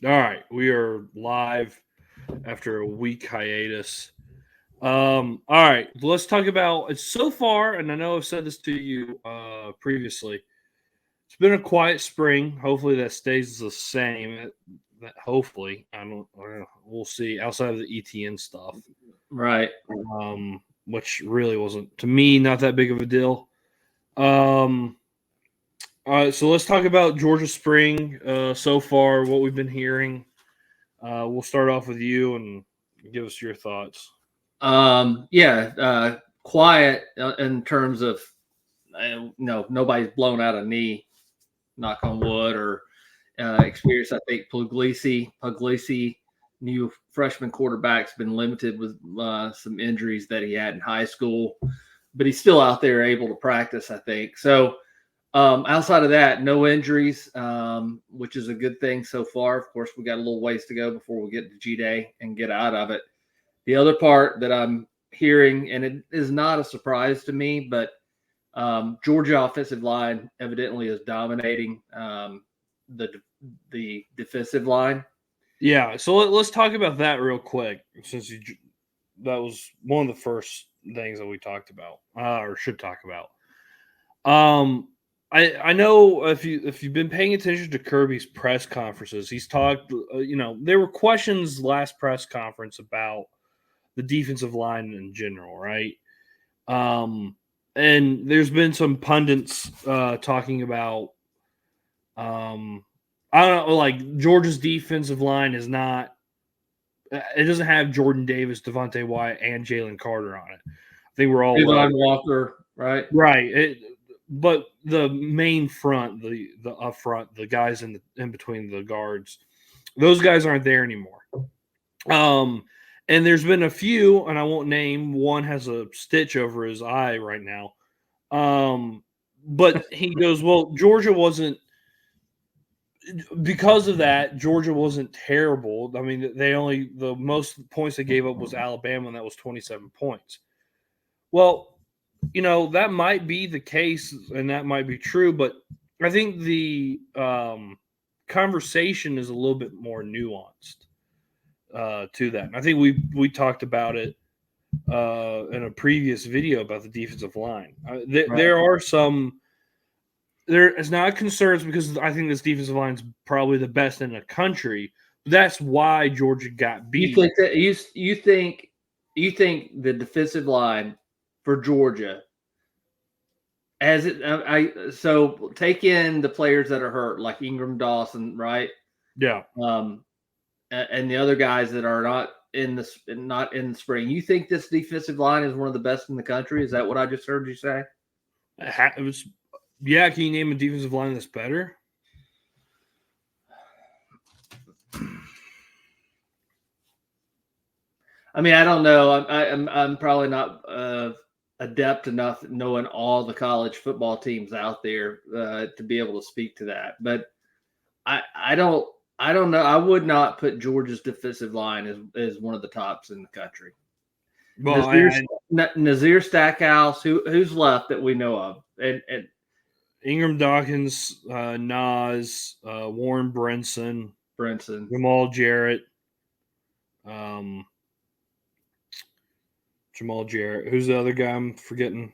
All right, we are live after a week hiatus. All right, let's talk about it so far, and I know I've said this to you previously. It's been a quiet spring. Hopefully, that stays the same. Hopefully, we'll see. Outside of the ETN stuff, Right. which really wasn't to me not that big of a deal. Um, so let's talk about Georgia spring so far. What we've been hearing. We'll start off with you and give us your thoughts. Yeah. Quiet in terms of, nobody's blown out a knee, knock on wood, or experience. I think Puglisi, new freshman quarterback's been limited with some injuries that he had in high school, but he's still out there able to practice, I think. So outside of that, no injuries, which is a good thing so far. Of course, we got a little ways to go before we get to G Day and get out of it. The other part that I'm hearing, and it is not a surprise to me, but Georgia offensive line evidently is dominating the the defensive line. Yeah, so let's talk about that real quick, since that was one of the first things that we talked about, or should talk about. I know if you've been paying attention to Kirby's press conferences, he's talked. There were questions last press conference about the defensive line in general, right? Um, and there's been some pundits talking about I don't know, like Georgia's defensive line is not. It doesn't have Jordan Davis, Devontae Wyatt, and Jalen Carter on it. I think we're all well Javon Walker, right? right. But the main front, the up front, the guys in between the guards, those guys aren't there anymore. Um, and there's been a few, and I won't name. One has a stitch over his eye right now. But he goes, well, Georgia wasn't because of that, Georgia wasn't terrible. I mean, the most points they gave up was Alabama, and that was 27 points. Well, that might be the case, and that might be true, but I think the conversation is a little bit more nuanced to that. And I think we talked about it in a previous video about the defensive line. Right. There are some there is not concerns because I think this defensive line is probably the best in the country. That's why Georgia got You beat. think that you think the defensive line for Georgia, as it so take in the players that are hurt, like Ingram Dawson, right? Yeah. Um, and the other guys that are not in the spring. You think this defensive line is one of the best in the country? Is that what I just heard you say? It was. Yeah, can you name a defensive line that's better? I mean, I don't know. I'm probably not adept enough knowing all the college football teams out there to be able to speak to that. But I don't know. I would not put Georgia's defensive line as one of the tops in the country. Well, Nazir Nazir Stackhouse, who's left that we know of, and Ingram Dawkins, Nas, Warren Brinson, Brinson. Jamal Jarrett, um, Jamal Jarrett. Who's the other guy I'm forgetting?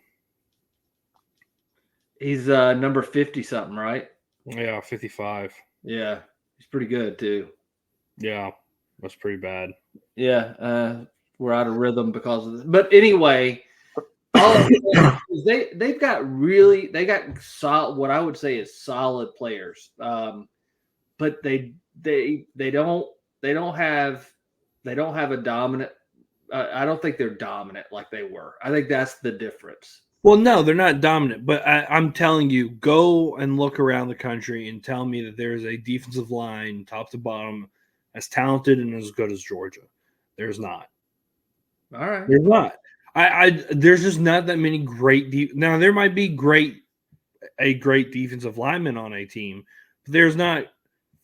He's number 50 something, right? Yeah, 55. Yeah, he's pretty good too. Yeah, that's pretty bad. Yeah, we're out of rhythm because of this. But anyway, all I'm saying is they got solid, what I would say is solid players. But they don't have a dominant. I don't think they're dominant like they were. I think that's the difference. Well, no, they're not dominant, but I'm telling you, go and look around the country and tell me that there is a defensive line, top to bottom, as talented and as good as Georgia. There's not. All right. There's not. There's just not that many great. Now there might be a great defensive lineman on a team, but there's not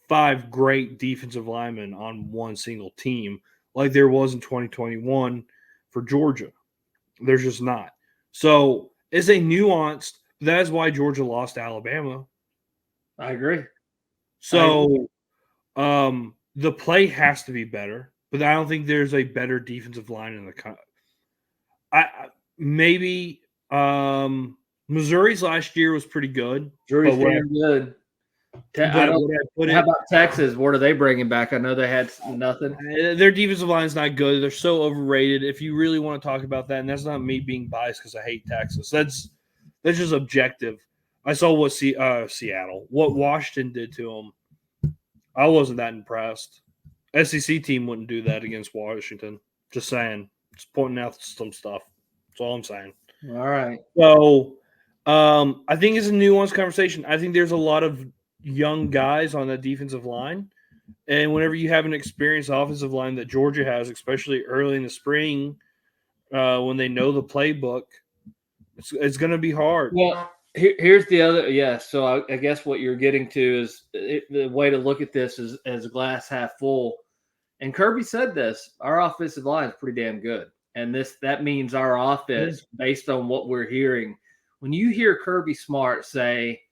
five great defensive linemen on one single team like there was in 2021 for Georgia. There's just not. So it's a nuanced. That is why Georgia lost to Alabama. I agree. So, the play has to be better, but I don't think there's a better defensive line in the maybe Missouri's last year was pretty good. Jury's but damn good. How about Texas? What are they bringing back? I know they had nothing. Their defensive line is not good. They're so overrated. If you really want to talk about that, and that's not me being biased because I hate Texas. That's just objective. I saw what Seattle, what Washington did to them. I wasn't that impressed. SEC team wouldn't do that against Washington. Just saying. Just pointing out some stuff. That's all I'm saying. All right. So I think it's a nuanced conversation. I think there's a lot of young guys on the defensive line. And whenever you have an experienced offensive line that Georgia has, especially early in the spring, when they know the playbook, it's going to be hard. Well, here's the other. Yeah. So I guess what you're getting to is the way to look at this is as glass half full. And Kirby said this: our offensive line is pretty damn good, and that means our offense, based on what we're hearing. When you hear Kirby Smart say,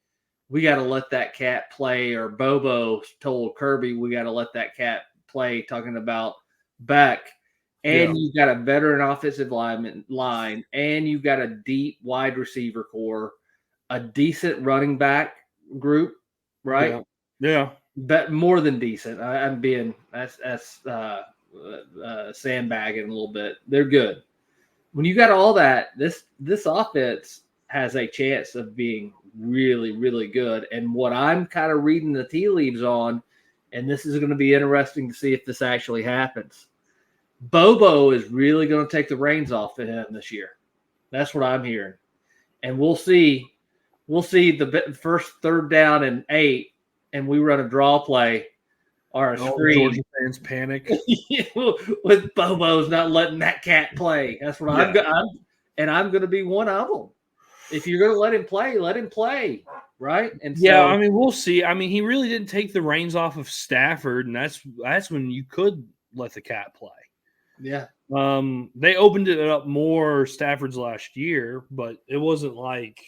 "We got to let that cat play," or Bobo told Kirby, "We got to let that cat play," talking about Beck, and you've got a veteran offensive line, and you've got a deep wide receiver core, a decent running back group, right? Yeah. But more than decent. I'm being that's sandbagging a little bit. They're good. When you got all that, this offense has a chance of being really, really good. And what I'm kind of reading the tea leaves on, and this is going to be interesting to see if this actually happens. Bobo is really going to take the reins off of him this year. That's what I'm hearing. And we'll see the first 3rd down and 8, and we run a draw play or a screen. Georgia fans panic. With Bobo's not letting that cat play. That's what I'm going to be one of them. If you're going to let him play, right? And I mean, we'll see. I mean, he really didn't take the reins off of Stafford, and that's when you could let the cat play. Yeah. They opened it up more Stafford's last year, but it wasn't like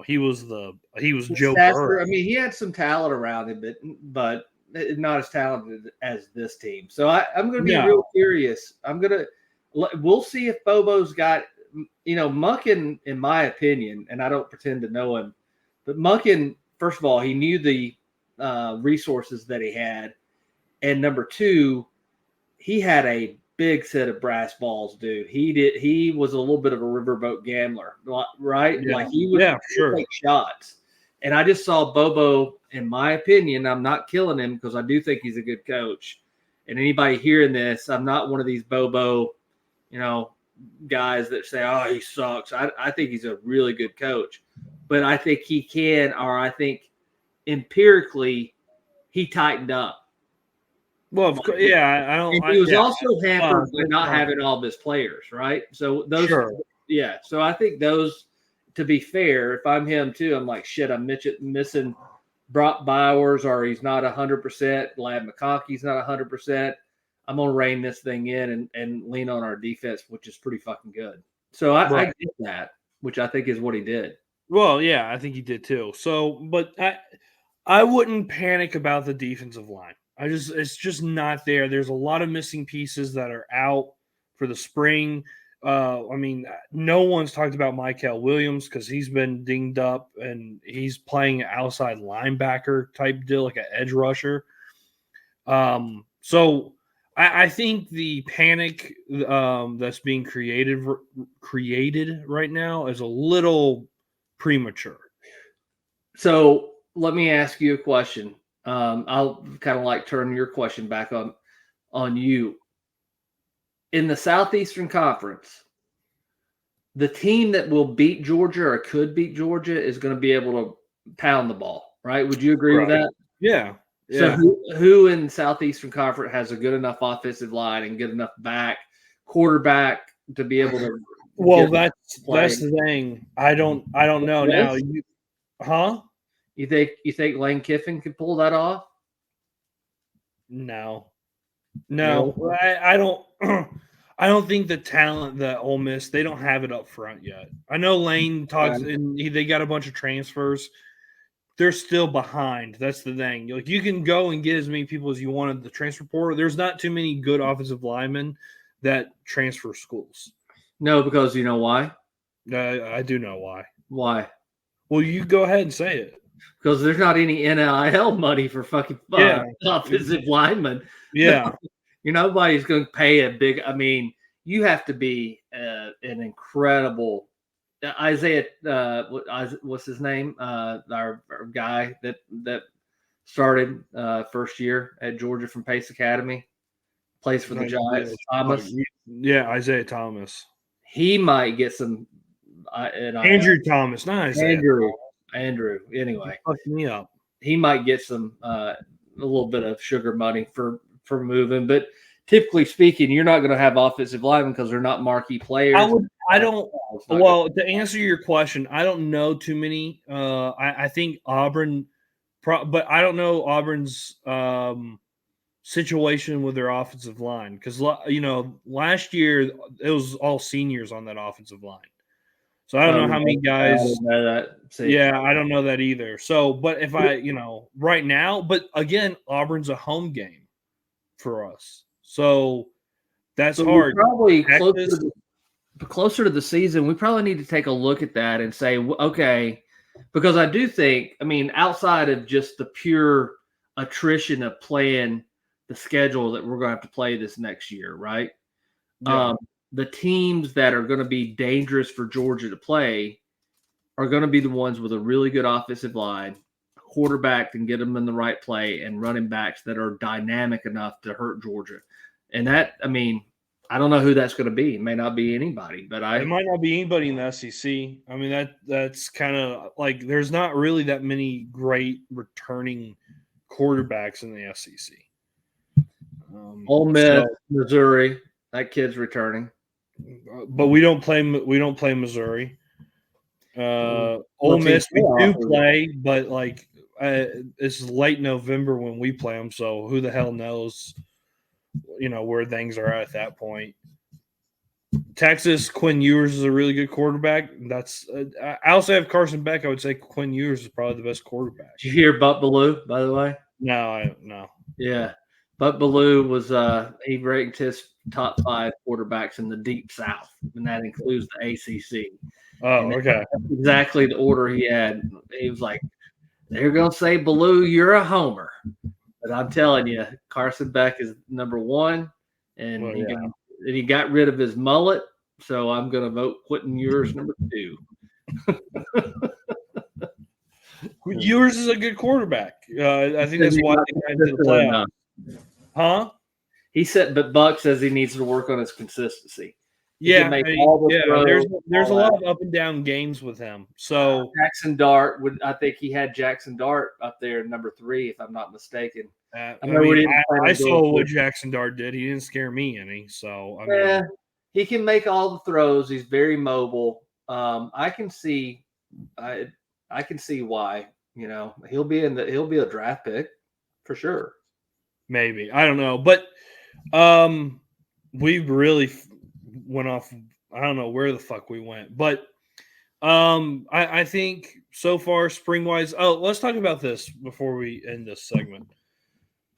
he was Joe Burrow. I mean, he had some talent around him, but not as talented as this team. So I'm going to be real curious. We'll see if Bobo's got, Monken, in my opinion, and I don't pretend to know him, but Monken, first of all, he knew the resources that he had. And number 2, he had a big set of brass balls, dude. He was a little bit of a riverboat gambler, right? Yeah. Like he would take shots. And I just saw Bobo, in my opinion, I'm not killing him because I do think he's a good coach. And anybody hearing this, I'm not one of these Bobo, guys that say, "Oh, he sucks." I think he's a really good coach, but I think he can, or I think empirically he tightened up. Well, of course, yeah, I don't. And he was also hampered by not having all of his players, right? So those, So I think those, to be fair, if I'm him too, I'm like, shit, I'm missing Brock Bowers, or he's not 100%. Lad McConkey's not 100%. I'm gonna rein this thing in and lean on our defense, which is pretty fucking good. So I get that, which I think is what he did. Well, yeah, I think he did too. So, but I wouldn't panic about the defensive line. It's just not there. There's a lot of missing pieces that are out for the spring. I mean, no one's talked about Michael Williams because he's been dinged up and he's playing an outside linebacker type deal, like an edge rusher. So I think the panic that's being created right now is a little premature. So let me ask you a question. I'll kind of like turn your question back on you. In the Southeastern Conference, the team that will beat Georgia or could beat Georgia is going to be able to pound the ball, right? Would you agree with that? Yeah. So who in the Southeastern Conference has a good enough offensive line and good enough quarterback to be able to? Well, that's the thing. I don't know now. You think Lane Kiffin could pull that off? No. I don't. I don't think the talent that Ole Miss, they don't have it up front yet. I know Lane talks, and they got a bunch of transfers. they're still behind. That's the thing. Like, you can go and get as many people as you want in the transfer portal. There's not too many good offensive linemen that transfer schools. No, because you know why? I do know why. Why? Well, you go ahead and say it. Because there's not any NIL money for fucking offensive linemen. Yeah. Nobody's going to pay a big. I mean, you have to be an incredible Isaiah. What's his name? Our guy that started first year at Georgia from Pace Academy, plays for the Giants. Thomas. Yeah, Isaiah Thomas. He might get some. Andrew Thomas, nice. Andrew. Anyway, fucked me up. He might get some a little bit of sugar money for moving, but typically speaking, you're not going to have offensive linemen because they're not marquee players. Well, to answer your question, I don't know too many. I think Auburn, but I don't know Auburn's situation with their offensive line because last year it was all seniors on that offensive line. So I don't know how many guys. I don't know that. Yeah, I don't know that either. So, but if right now, but again, Auburn's a home game for us. So that's hard. Probably closer to the season, we probably need to take a look at that and say, okay, because I do think, I mean, outside of just the pure attrition of playing the schedule that we're going to have to play this next year, right? Yeah. The teams that are going to be dangerous for Georgia to play are going to be the ones with a really good offensive line, quarterback can get them in the right play, and running backs that are dynamic enough to hurt Georgia. And that, I mean, I don't know who that's going to be. It may not be anybody, but it might not be anybody in the SEC. I mean, that's kind of like there's not really that many great returning quarterbacks in the SEC. Ole Miss, Missouri, that kid's returning. But we don't play Missouri. Ole Miss we do play, but like it's late November when we play them, so who the hell knows, where things are at that point. Texas, Quinn Ewers is a really good quarterback. That's I also have Carson Beck. I would say Quinn Ewers is probably the best quarterback. Did you hear Butt Ballou, by the way? No. Yeah. Butt Ballou was he ranked his top 5 quarterbacks in the Deep South, and that includes the ACC. Oh, okay. That's exactly the order he had. He was like, they're going to say, Ballou, you're a homer. But I'm telling you, Carson Beck is number 1, and he got rid of his mullet, so I'm going to vote Quentin Ewers number 2. Ewers is a good quarterback. I think that's why they got into the playoffs. Huh? He said, but Buck says he needs to work on his consistency. There's a lot of up and down games with him. So Jackson Dart I think he had Jackson Dart up there number 3, if I'm not mistaken. I saw what Jackson Dart did. He didn't scare me any. So he can make all the throws. He's very mobile. I can see why. He'll be a draft pick for sure. Maybe. I don't know. But we really went off. I don't know where the fuck we went. But I think so far, spring-wise. Oh, let's talk about this before we end this segment.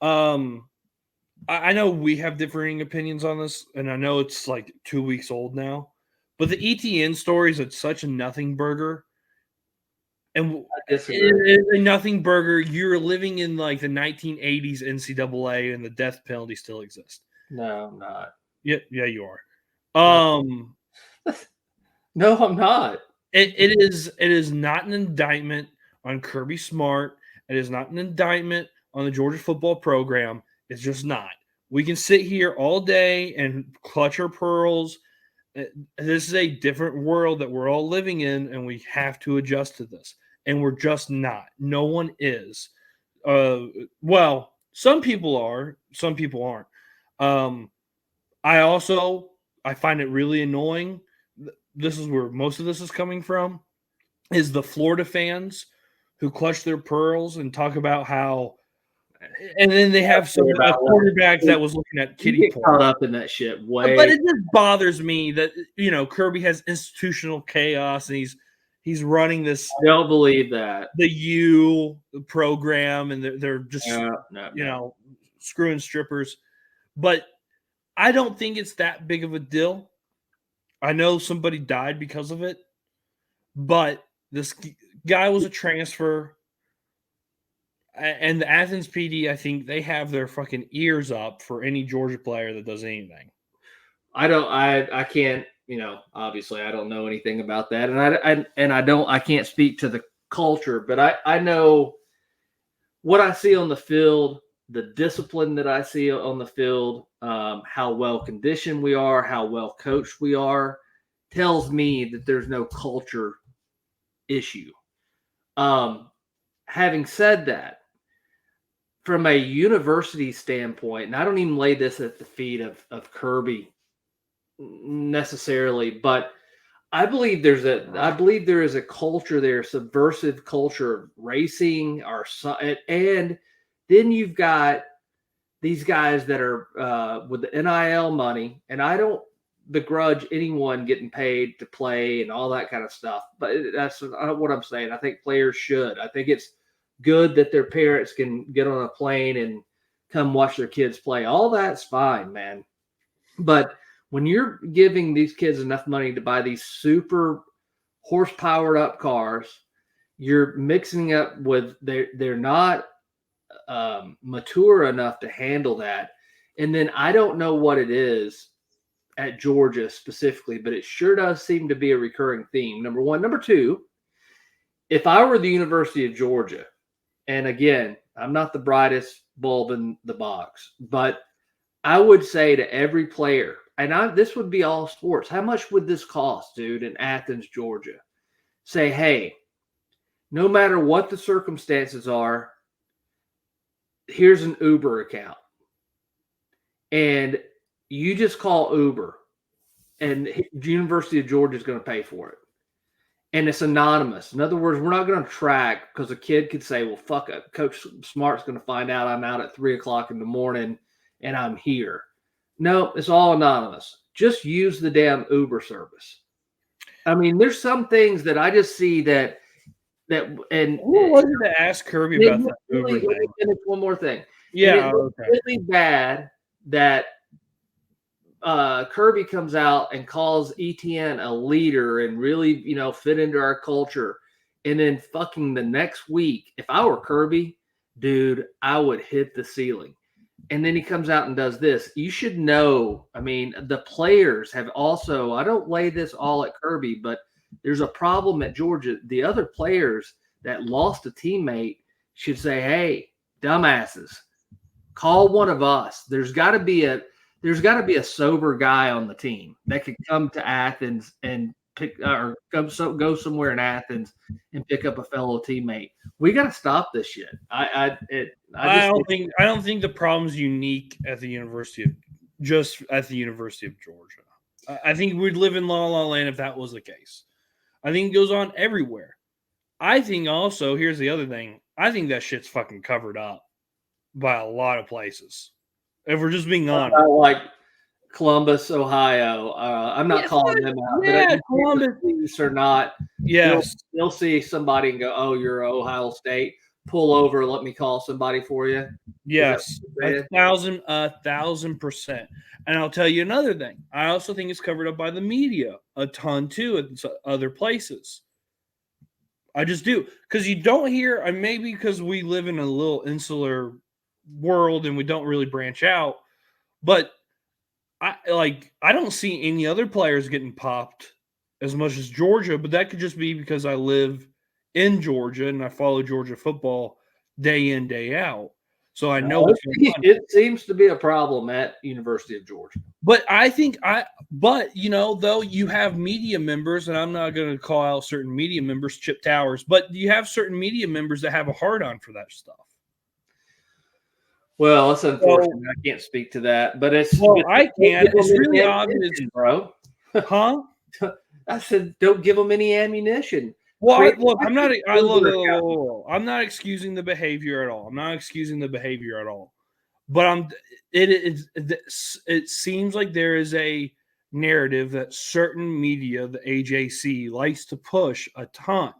I know we have differing opinions on this, and I know it's like 2 weeks old now. But the ETN story is such a nothing burger. And it's a nothing burger. You're living in like the 1980s NCAA, and the death penalty still exists. No, I'm not. Yeah, you are. No, I'm not. It is not an indictment on Kirby Smart. It is not an indictment on the Georgia football program. It's just not. We can sit here all day and clutch our pearls. This is a different world that we're all living in, and we have to adjust to this. And we're just not. No one is. Well, some people are. Some people aren't. I find it really annoying. This is where most of this is coming from, is the Florida fans who clutch their pearls and talk about how, and then they have a quarterback that was looking at kiddie porn. Caught up in that shit way. But it just bothers me that Kirby has institutional chaos and He's running this I don't believe that. the U program, and they're just No. screwing strippers. But I don't think it's that big of a deal. I know somebody died because of it, but this guy was a transfer. And the Athens PD, I think they have their fucking ears up for any Georgia player that does anything. I can't, obviously I don't know anything about that. And I can't speak to the culture, but I know what I see on the field, the discipline that I see on the field, how well conditioned we are, how well coached we are, tells me that there's no culture issue. Having said that, from a university standpoint, and I don't even lay this at the feet of Kirby necessarily, but I believe there is a culture there, subversive culture of racing, and then you've got these guys that are with the NIL money, and I don't begrudge anyone getting paid to play and all that kind of stuff, but that's not what I'm saying. I think players should. I think it's good that their parents can get on a plane and come watch their kids play. All that's fine, man. But when you're giving these kids enough money to buy these super horse-powered up cars, you're mixing up with they're not mature enough to handle that. And then I don't know what it is at Georgia specifically, but it sure does seem to be a recurring theme. Number one. Number two, if I were the University of Georgia, and again, I'm not the brightest bulb in the box, but I would say to every player, and this would be all sports, how much would this cost, dude, in Athens, Georgia? Say, hey, no matter what the circumstances are, here's an Uber account. And you just call Uber, and the University of Georgia is going to pay for it. And it's anonymous. In other words, we're not going to track, because a kid could say, well, fuck it. Coach Smart's going to find out I'm out at 3:00 in the morning and I'm here. No, it's all anonymous. Just use the damn Uber service. I mean, there's some things that I just see and who was it to ask Kirby about that Uber thing? Finish one more thing. Yeah, it's really bad that Kirby comes out and calls ETN a leader and really, fit into our culture. And then fucking the next week, if I were Kirby, dude, I would hit the ceiling. And then he comes out and does this. You should know, I mean, the players have also, I don't lay this all at Kirby, but there's a problem at Georgia. The other players that lost a teammate should say, hey, dumbasses, call one of us. There's got to be a sober guy on the team that could come to Athens and go somewhere in Athens and pick up a fellow teammate. We got to stop this shit. I don't think the problem's unique at the University of Georgia. I think we'd live in La La Land if that was the case. I think it goes on everywhere. I think also, here's the other thing. I think that shit's fucking covered up by a lot of places. If we're just being honest. Like Columbus, Ohio. I'm not calling them out. Yeah, Columbus or not. Yes. They'll see somebody and go, oh, you're Ohio State. Pull over. Let me call somebody for you. Yes. 1,000%. And I'll tell you another thing. I also think it's covered up by the media a ton too at other places. I just do. Because you don't hear, and maybe because we live in a little insular world and we don't really branch out, but I don't see any other players getting popped as much as Georgia, but that could just be because I live in Georgia and I follow Georgia football day in, day out. So I know it seems to be a problem at University of Georgia. But though you have media members, and I'm not going to call out certain media members, Chip Towers, but you have certain media members that have a hard on for that stuff. Well, it's unfortunate. I can't speak to that, but I can. It's really obvious, bro. Huh? I said, don't give them any ammunition. Well, I'm not excusing the behavior at all. But it seems like there is a narrative that certain media, the AJC, likes to push a ton.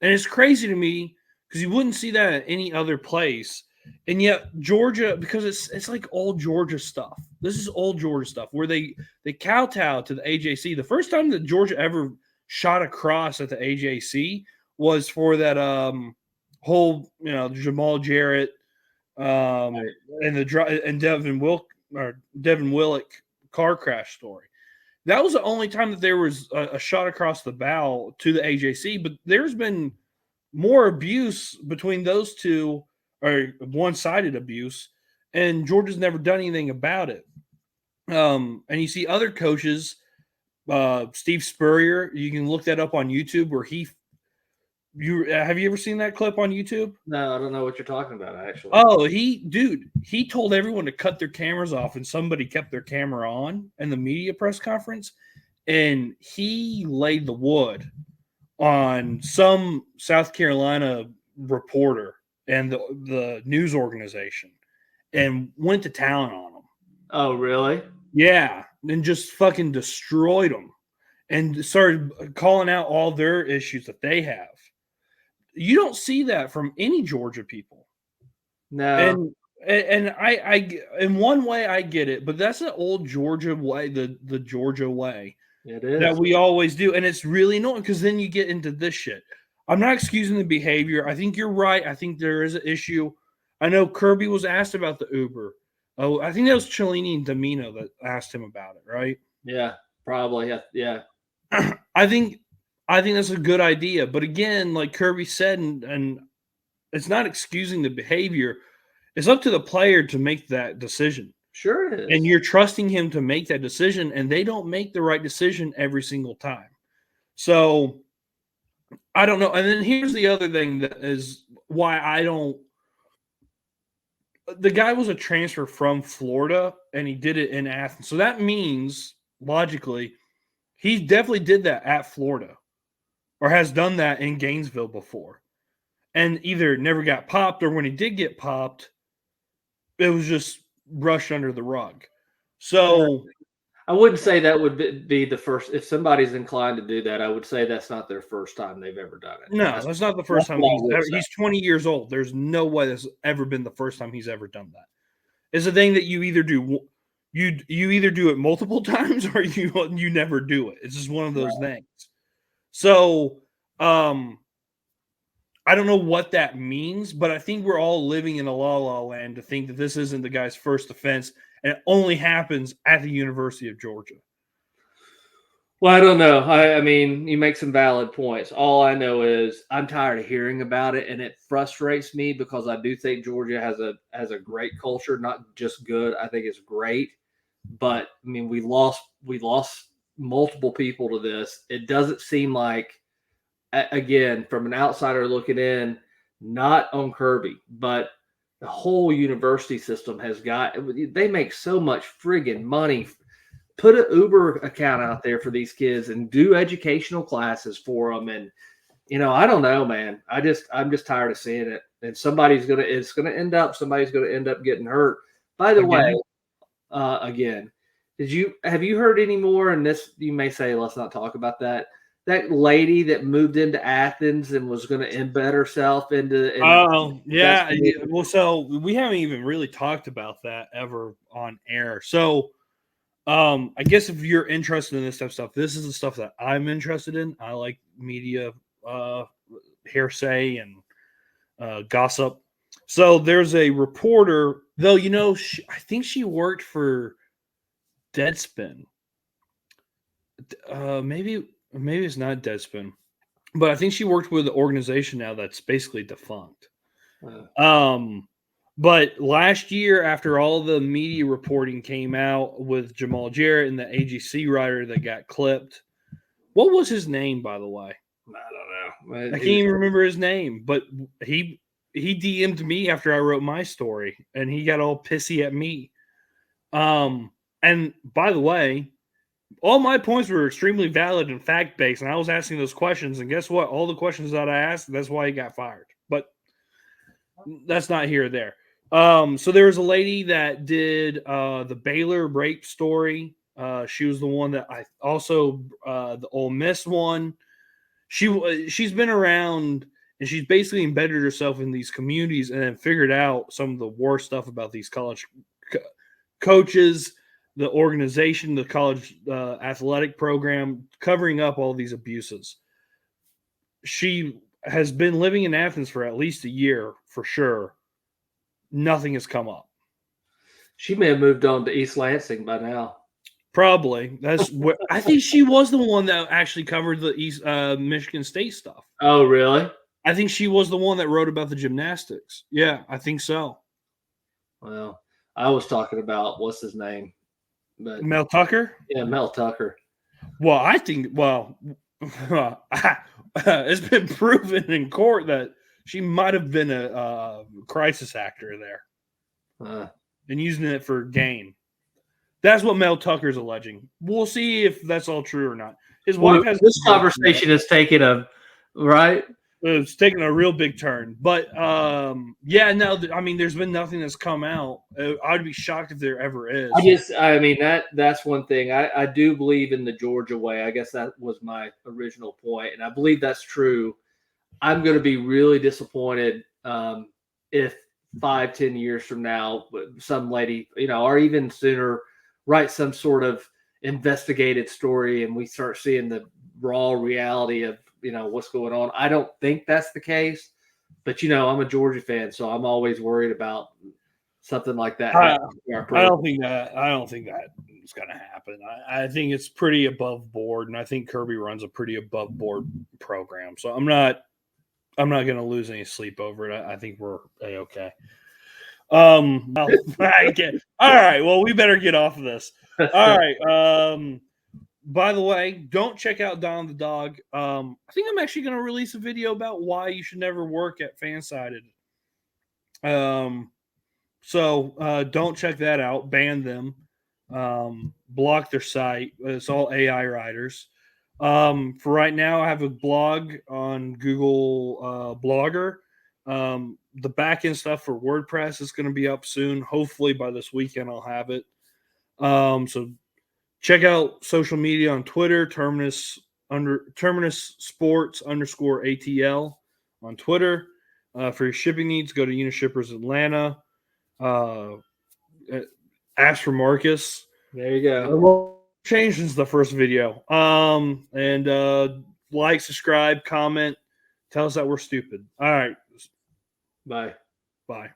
And it's crazy to me because you wouldn't see that at any other place. And yet Georgia, because it's like old Georgia stuff. This is old Georgia stuff where they kowtow to the AJC. The first time that Georgia ever shot across at the AJC was for that whole Jamal Jarrett and Devin Willock car crash story. That was the only time that there was a shot across the bow to the AJC, but there's been more abuse between those two, or one-sided abuse, and Georgia's never done anything about it. And you see other coaches, Steve Spurrier, you can look that up on YouTube, where have you ever seen that clip on YouTube? No, I don't know what you're talking about, actually. Oh, he told everyone to cut their cameras off, and somebody kept their camera on in the media press conference, and he laid the wood on some South Carolina reporter and the news organization and went to town on them. Oh, really? Yeah, and just fucking destroyed them and started calling out all their issues that they have. You don't see that from any Georgia people. No. And I in one way I get it, but that's an old Georgia way, the Georgia way. It is. That we always do. And it's really annoying because then you get into this shit. I'm not excusing the behavior. I think you're right. I think there is an issue. I know Kirby was asked about the Uber. Oh, I think that was Cellini and Domino that asked him about it, right? Yeah, probably. Yeah. I think that's a good idea. But again, like Kirby said, and it's not excusing the behavior. It's up to the player to make that decision. Sure it is. And you're trusting him to make that decision, and they don't make the right decision every single time. So I don't know. And then here's the other thing that is why I don't. The guy was a transfer from Florida, and he did it in Athens. So that means, logically, he definitely did that at Florida or has done that in Gainesville before. And either never got popped, or when he did get popped, it was just brushed under the rug. So I wouldn't say that would be the first. If somebody's inclined to do that, I would say that's not their first time they've ever done it. No, that's not the first time he's 20 years old. There's no way that's ever been the first time he's ever done that. It's a thing that you either do you either do it multiple times or you never do it. It's just one of those things. So I don't know what that means, but I think we're all living in a la land to think that this isn't the guy's first offense, and it only happens at the University of Georgia. Well, I don't know. I mean, you make some valid points. All I know is I'm tired of hearing about it, and it frustrates me because I do think Georgia has a great culture, not just good. I think it's great, but I mean, we lost multiple people to this. It doesn't seem like, again, from an outsider looking in, not on Kirby, but the whole university system they make so much friggin' money. Put an Uber account out there for these kids and do educational classes for them. And, I don't know, man. I'm just tired of seeing it. And somebody's going to end up getting hurt. By the way, again, have you heard any more? And this, you may say, let's not talk about that. That lady that moved into Athens and was going to embed herself into. Oh, yeah. Well, so we haven't even really talked about that ever on air. So I guess if you're interested in this type of stuff, this is the stuff that I'm interested in. I like media hearsay and gossip. So there's a reporter, though, I think she worked for Deadspin. Maybe it's not Deadspin, but I think she worked with an organization now that's basically defunct. But last year, after all the media reporting came out with Jamal Jarrett and the AJC writer that got clipped, what was his name, by the way? I don't know. I can't even remember his name, but he DM'd me after I wrote my story, and he got all pissy at me. And by the way, all my points were extremely valid and fact-based, and I was asking those questions, and guess what? All the questions that I asked, that's why he got fired. But that's not here or there. So there was a lady that did the Baylor rape story She was the one that I also the Ole Miss one. She's been around and she's basically embedded herself in these communities and then figured out some of the worst stuff about these college coaches, the organization, the college athletic program, covering up all these abuses. She has been living in Athens for at least a year for sure. Nothing has come up. She may have moved on to East Lansing by now. Probably. That's where I think she was the one that actually covered the East Michigan State stuff. Oh, really? I think she was the one that wrote about the gymnastics. Yeah, I think so. Well, I was talking about what's his name, but Mel Tucker? Yeah, Mel Tucker. Well, I think it's been proven in court that she might have been a crisis actor there and using it for gain. That's what Mel Tucker's alleging. We'll see if that's all true or not. His wife has this conversation has taken a right. It's taken a real big turn, but yeah, no, I mean, there's been nothing that's come out. I'd be shocked if there ever is. I mean that's one thing. I do believe in the Georgia way. I guess that was my original point, and I believe that's true. I'm going to be really disappointed if 5-10 years from now, some lady, or even sooner, writes some sort of investigative story, and we start seeing the raw reality of what's going on. I don't think that's the case, but I'm a Georgia fan, so I'm always worried about something like that. I don't think that is going to happen. I think it's pretty above board, and I think Kirby runs a pretty above board program. So I'm not going to lose any sleep over it. I think we're okay. Well, I get. All right. Well, we better get off of this. All right. By the way, don't check out Don the Dog. I think I'm actually going to release a video about why you should never work at Fansided. So don't check that out. Ban them. Block their site. It's all AI writers. For right now, I have a blog on Google Blogger. The back end stuff for WordPress is going to be up soon. Hopefully by this weekend I'll have it. So check out social media on Twitter, Terminus Sports _ATL on Twitter. For your shipping needs, go to Unishippers Atlanta. Ask for Marcus. There you go. Changed since the first video. And like, subscribe, comment, tell us that we're stupid. All right. Bye. Bye.